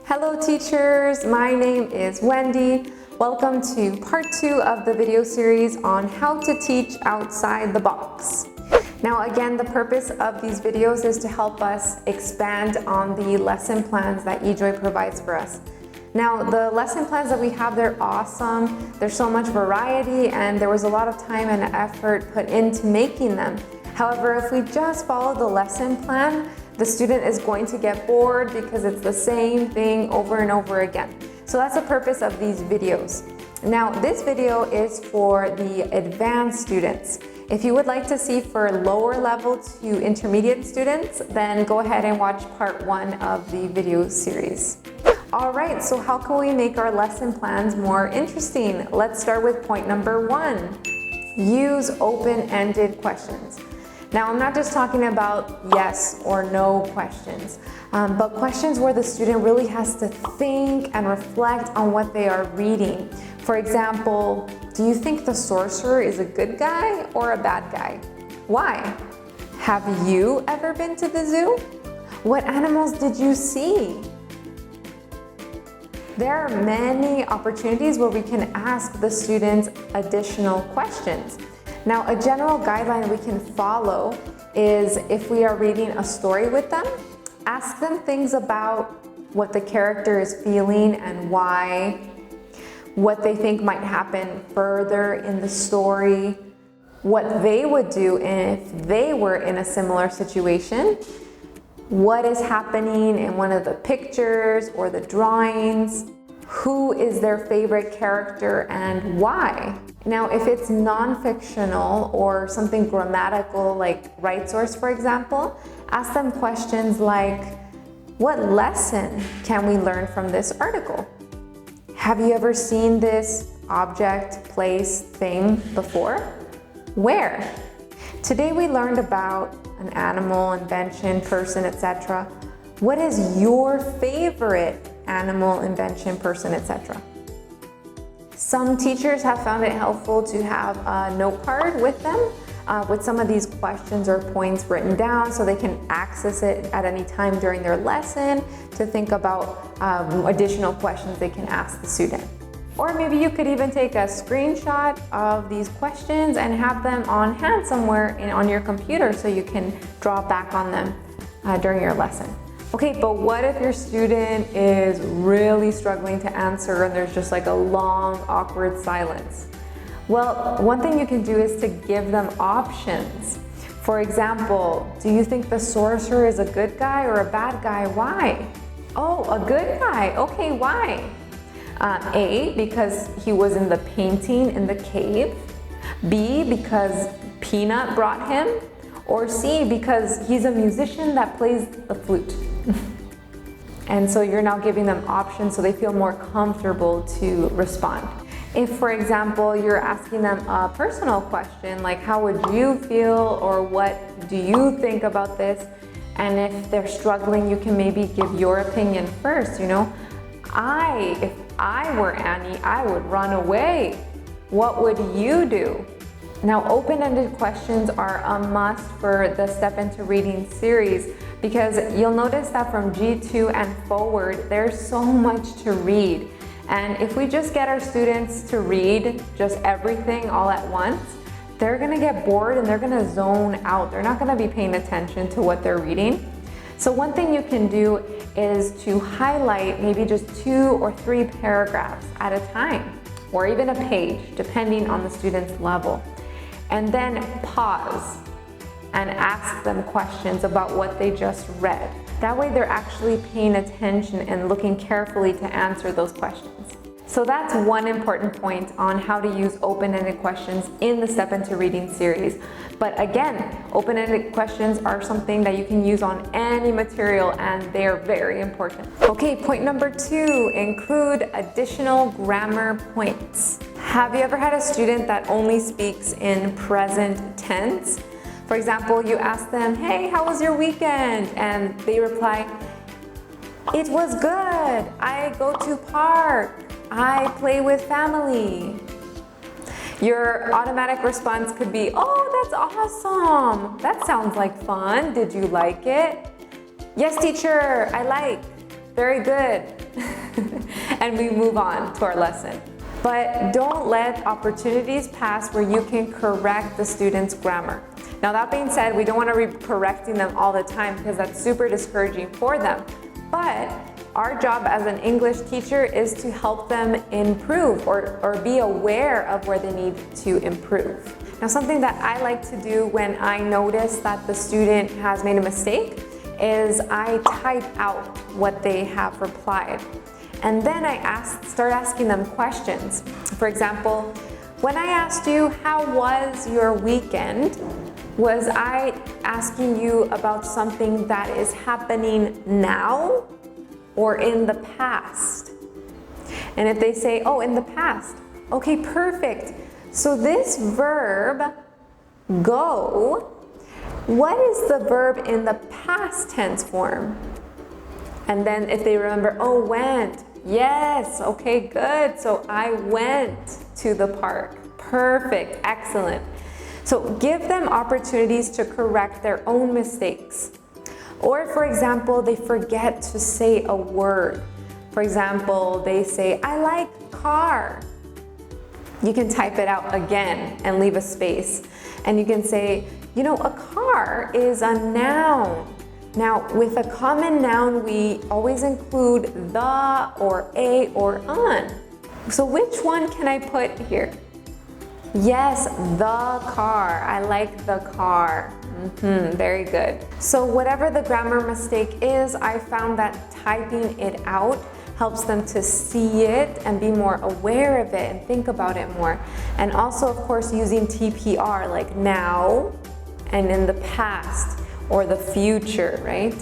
Hello teachers, my name is Wendy. Welcome to part 2 of the video series on how to teach outside the box. Now again, the purpose of these videos is to help us expand on the lesson plans that eJoy provides for us. Now the lesson plans that we have, they're awesome. There's so much variety and there was a lot of time and effort put into making them. However, if we just follow the lesson plan, the student is going to get bored because it's the same thing over and over again. So that's the purpose of these videos. Now, this video is for the advanced students. If you would like to see for lower level to intermediate students, then go ahead and watch part 1 of the video series. All right, so how can we make our lesson plans more interesting? Let's start with point number 1. Use open-ended questions. Now, I'm not just talking about yes or no questions, but questions where the student really has to think and reflect on what they are reading. For example, do you think the sorcerer is a good guy or a bad guy? Why? Have you ever been to the zoo? What animals did you see? There are many opportunities where we can ask the students additional questions. Now, a general guideline we can follow is if we are reading a story with them, ask them things about what the character is feeling and why, what they think might happen further in the story, what they would do if they were in a similar situation, what is happening in one of the pictures or the drawings, who is their favorite character and why. Now, if it's non-fictional or something grammatical like right source, for example, ask them questions like, what lesson can we learn from this article? Have you ever seen this object, place, thing before? Where? Today we learned about an animal, invention, person, etc. What is your favorite animal, invention, person, etc.? Some teachers have found it helpful to have a note card with them with some of these questions or points written down so they can access it at any time during their lesson to think about additional questions they can ask the student. Or maybe you could even take a screenshot of these questions and have them on hand somewhere on your computer so you can draw back on them during your lesson. Okay, but what if your student is really struggling to answer and there's just like a long, awkward silence? Well, one thing you can do is to give them options. For example, do you think the sorcerer is a good guy or a bad guy? Why? Oh, a good guy. Okay, why? A, because he was in the painting in the cave. B, because Peanut brought him. Or C, because he's a musician that plays the flute. And so you're now giving them options so they feel more comfortable to respond. If, for example, you're asking them a personal question, like how would you feel or what do you think about this? And if they're struggling, you can maybe give your opinion first, you know. If I were Annie, I would run away. What would you do? Now, open-ended questions are a must for the Step Into Reading series because you'll notice that from G2 and forward, there's so much to read. And if we just get our students to read just everything all at once, they're gonna get bored and they're gonna zone out. They're not gonna be paying attention to what they're reading. So one thing you can do is to highlight maybe just 2 or 3 paragraphs at a time, or even a page, depending on the student's level. And then pause and ask them questions about what they just read. That way they're actually paying attention and looking carefully to answer those questions. So that's one important point on how to use open-ended questions in the Step Into Reading series. But again, open-ended questions are something that you can use on any material and they are very important. Okay, point number 2, include additional grammar points. Have you ever had a student that only speaks in present tense? For example, you ask them, hey, how was your weekend? And they reply, it was good. I go to park. I play with family. Your automatic response could be, oh, that's awesome. That sounds like fun. Did you like it? Yes, teacher, I like. very good. And we move on to our lesson. But don't let opportunities pass where you can correct the student's grammar. Now that being said, we don't want to be correcting them all the time because that's super discouraging for them. But our job as an English teacher is to help them improve or be aware of where they need to improve. Now something that I like to do when I notice that the student has made a mistake is I type out what they have replied. And then I start asking them questions. For example, when I asked you, how was your weekend? Was I asking you about something that is happening now or in the past? And if they say, oh, in the past, okay, perfect. So this verb, go, what is the verb in the past tense form? And then if they remember, oh, went, yes, okay, good. So I went to the park. Perfect, excellent. So give them opportunities to correct their own mistakes. Or for example, they forget to say a word. For example, they say, I like car. You can type it out again and leave a space. And you can say, you know, a car is a noun. Now, with a common noun, we always include the or a or an. So which one can I put here? Yes, the car. I like the car. Very good. So whatever the grammar mistake is, I found that typing it out helps them to see it and be more aware of it and think about it more. And also, of course, using TPR like now and in the past or the future, right?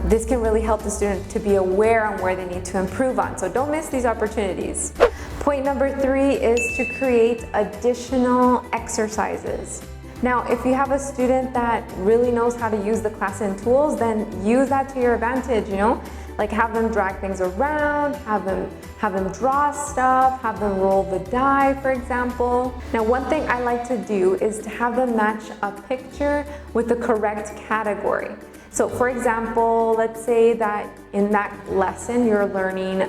This can really help the student to be aware on where they need to improve on. So don't miss these opportunities. Point number 3 is to create additional exercises. Now, if you have a student that really knows how to use the class and tools, then use that to your advantage, you know? Like have them drag things around, have them draw stuff, have them roll the die, for example. Now, one thing I like to do is to have them match a picture with the correct category. So for example, let's say that in that lesson you're learning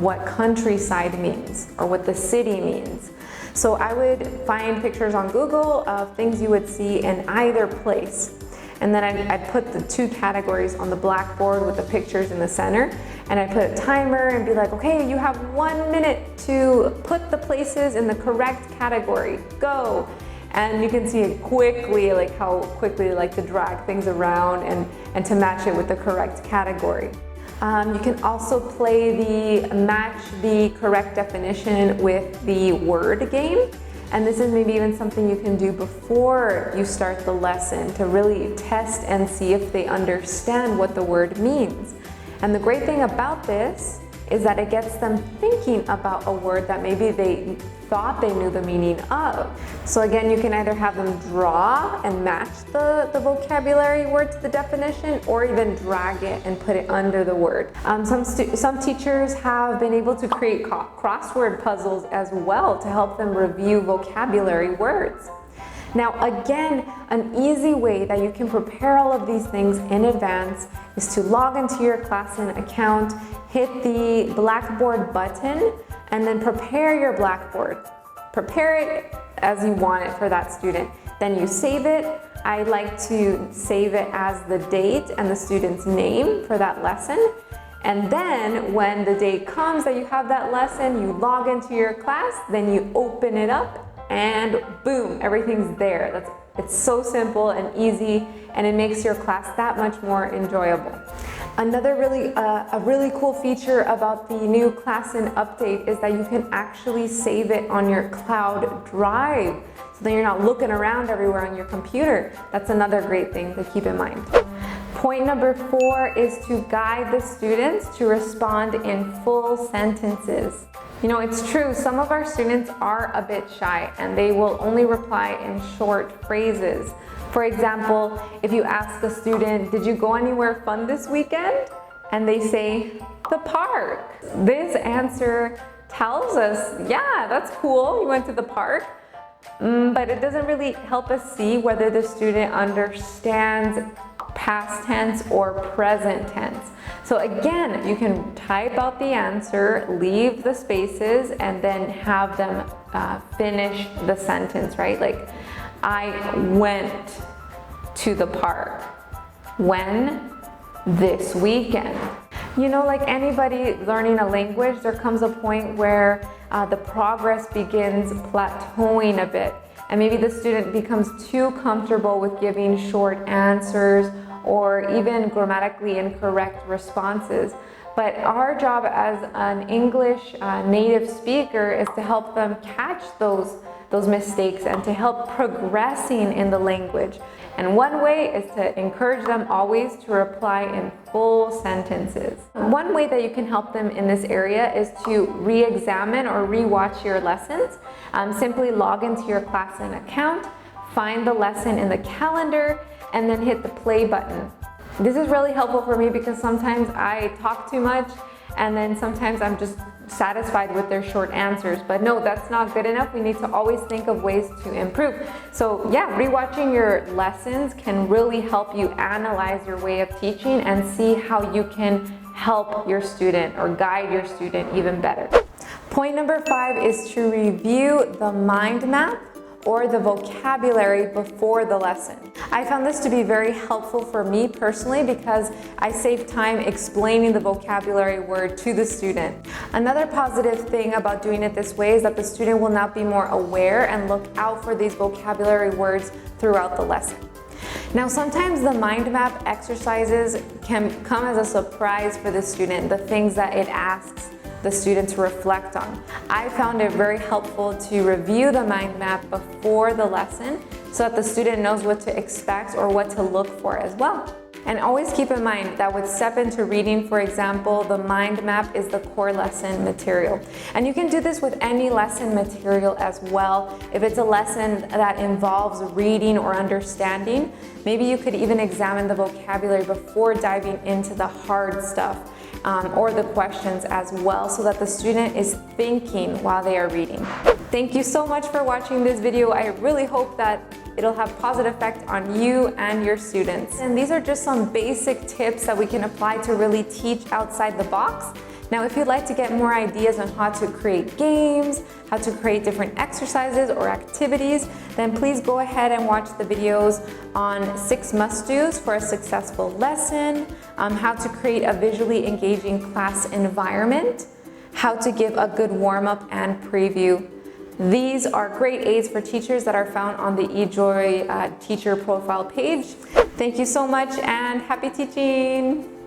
what countryside means or what the city means. So I would find pictures on Google of things you would see in either place. And then I'd put the 2 categories on the blackboard with the pictures in the center. And I'd put a timer and be like, okay, you have 1 minute to put the places in the correct category. Go. And you can see it quickly, like how quickly they like to drag things around and to match it with the correct category. You can also play match the correct definition with the word game. And this is maybe even something you can do before you start the lesson to really test and see if they understand what the word means. And the great thing about this is that it gets them thinking about a word that maybe they thought they knew the meaning of. So again, you can either have them draw and match the vocabulary word to the definition, or even drag it and put it under the word. Some teachers have been able to create crossword puzzles as well to help them review vocabulary words. Now again, an easy way that you can prepare all of these things in advance is to log into your Classroom account, hit the Blackboard button, and then prepare your Blackboard. Prepare it as you want it for that student. Then you save it. I like to save it as the date and the student's name for that lesson. And then when the day comes that you have that lesson, you log into your class, then you open it up, and boom, everything's there. It's so simple and easy, and it makes your class that much more enjoyable. Another really cool feature about the new Classroom update is that you can actually save it on your cloud drive, so that you're not looking around everywhere on your computer. That's another great thing to keep in mind. Point number 4 is to guide the students to respond in full sentences. You know, it's true, some of our students are a bit shy and they will only reply in short phrases. For example, if you ask a student, did you go anywhere fun this weekend? And they say, the park. This answer tells us, yeah, that's cool, you went to the park. But it doesn't really help us see whether the student understands past tense or present tense. So again, you can type out the answer, leave the spaces, and then have them finish the sentence, right? Like, I went to the park. When? This weekend. You know, like anybody learning a language, there comes a point where the progress begins plateauing a bit. And maybe the student becomes too comfortable with giving short answers or even grammatically incorrect responses. But our job as an English native speaker is to help them catch those mistakes and to help progressing in the language. And one way is to encourage them always to reply in full sentences. One way that you can help them in this area is to re-examine or re-watch your lessons. Simply log into your Classin account, find the lesson in the calendar, and then hit the play button. This is really helpful for me because sometimes I talk too much and then sometimes I'm just satisfied with their short answers. But no, that's not good enough. We need to always think of ways to improve. So yeah, rewatching your lessons can really help you analyze your way of teaching and see how you can help your student or guide your student even better. Point number 5 is to review the mind map or the vocabulary before the lesson. I found this to be very helpful for me personally because I save time explaining the vocabulary word to the student. Another positive thing about doing it this way is that the student will now be more aware and look out for these vocabulary words throughout the lesson. Now, sometimes the mind map exercises can come as a surprise for the student, the things that it asks the student to reflect on. I found it very helpful to review the mind map before the lesson so that the student knows what to expect or what to look for as well. And always keep in mind that with Step Into Reading, for example, the mind map is the core lesson material. And you can do this with any lesson material as well. If it's a lesson that involves reading or understanding, maybe you could even examine the vocabulary before diving into the hard stuff. Or the questions as well, so that the student is thinking while they are reading. Thank you so much for watching this video. I really hope that it'll have positive effect on you and your students. And these are just some basic tips that we can apply to really teach outside the box. Now, if you'd like to get more ideas on how to create games, how to create different exercises or activities, then please go ahead and watch the videos on 6 must-dos for a successful lesson, how to create a visually engaging class environment, how to give a good warm-up and preview. These are great aids for teachers that are found on the eJoy teacher profile page. Thank you so much and happy teaching!